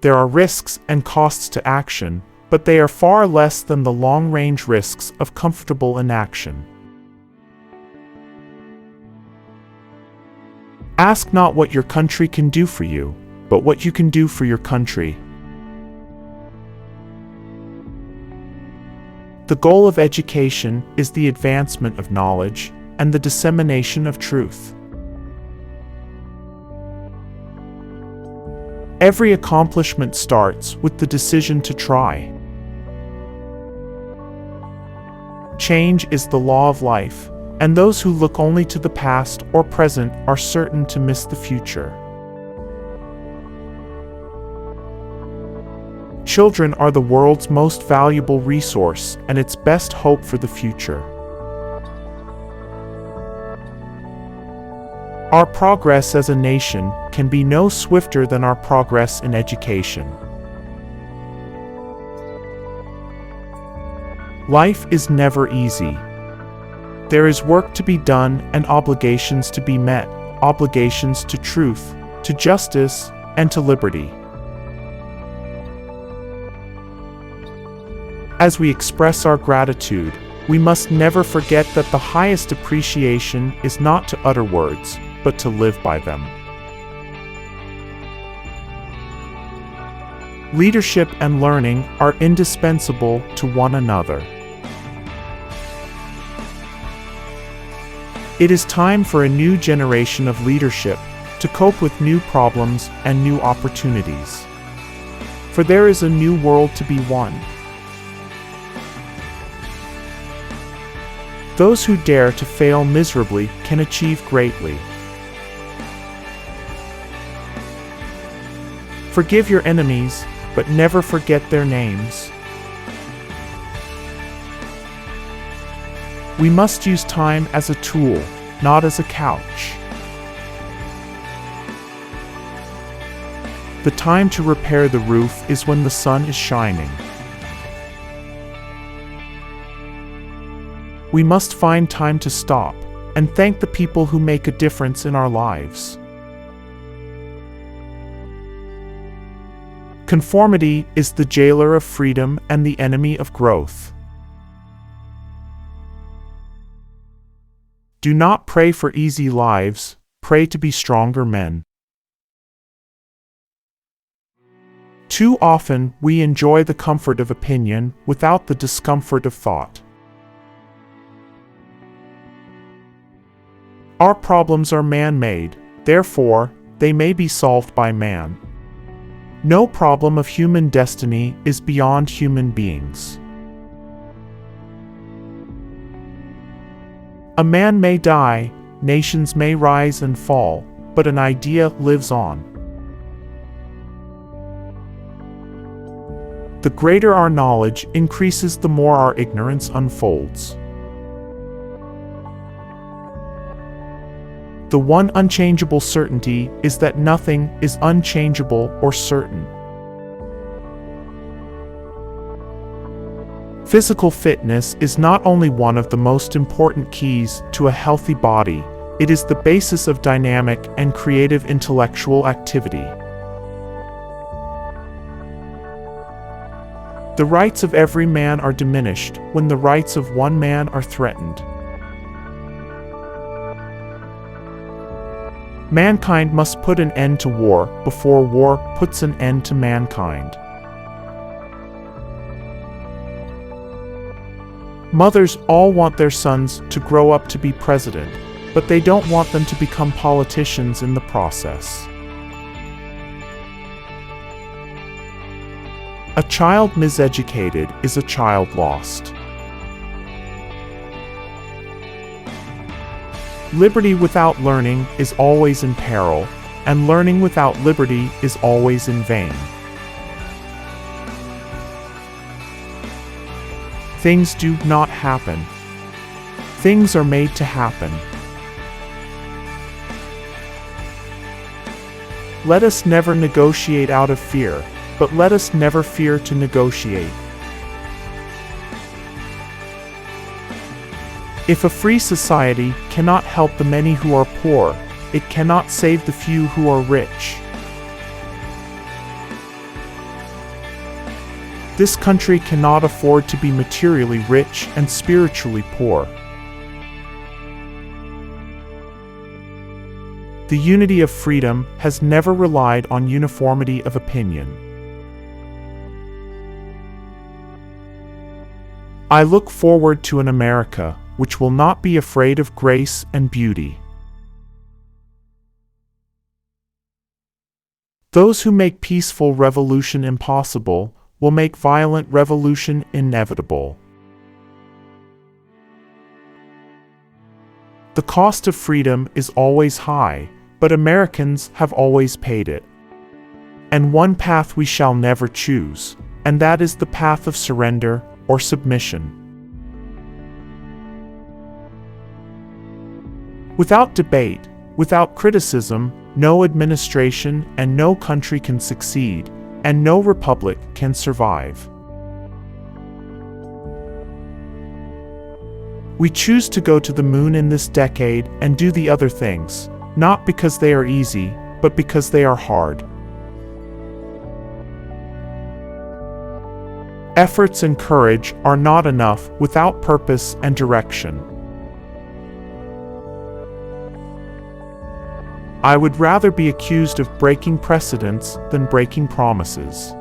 There are risks and costs to action, but they are far less than the long-range risks of comfortable inaction. Ask not what your country can do for you, but what you can do for your country. The goal of education is the advancement of knowledge and the dissemination of truth. Every accomplishment starts with the decision to try. Change is the law of life, and those who look only to the past or present are certain to miss the future. Children are the world's most valuable resource and its best hope for the future. Our progress as a nation can be no swifter than our progress in education. Life is never easy. There is work to be done and obligations to be met, obligations to truth, to justice, and to liberty. As we express our gratitude, we must never forget that the highest appreciation is not to utter words, but to live by them. Leadership and learning are indispensable to one another. It is time for a new generation of leadership to cope with new problems and new opportunities. For there is a new world to be won. Those who dare to fail miserably can achieve greatly. Forgive your enemies, but never forget their names. We must use time as a tool, not as a couch. The time to repair the roof is when the sun is shining. We must find time to stop and thank the people who make a difference in our lives. Conformity is the jailer of freedom and the enemy of growth. Do not pray for easy lives, pray to be stronger men. Too often we enjoy the comfort of opinion without the discomfort of thought. Our problems are man-made, therefore, they may be solved by man. No problem of human destiny is beyond human beings. A man may die, nations may rise and fall, but an idea lives on. The greater our knowledge increases, the more our ignorance unfolds. The one unchangeable certainty is that nothing is unchangeable or certain. Physical fitness is not only one of the most important keys to a healthy body, it is the basis of dynamic and creative intellectual activity. The rights of every man are diminished when the rights of one man are threatened. Mankind must put an end to war before war puts an end to mankind. Mothers all want their sons to grow up to be president, but they don't want them to become politicians in the process. A child miseducated is a child lost. Liberty without learning is always in peril, and learning without liberty is always in vain. Things do not happen. Things are made to happen. Let us never negotiate out of fear, but let us never fear to negotiate. If a free society cannot help the many who are poor, it cannot save the few who are rich. This country cannot afford to be materially rich and spiritually poor. The unity of freedom has never relied on uniformity of opinion. I look forward to an America which will not be afraid of grace and beauty. Those who make peaceful revolution impossible will make violent revolution inevitable. The cost of freedom is always high, but Americans have always paid it. And one path we shall never choose, and that is the path of surrender or submission. Without debate, without criticism, no administration and no country can succeed, and no republic can survive. We choose to go to the moon in this decade and do the other things, not because they are easy, but because they are hard. Efforts and courage are not enough without purpose and direction. I would rather be accused of breaking precedents than breaking promises.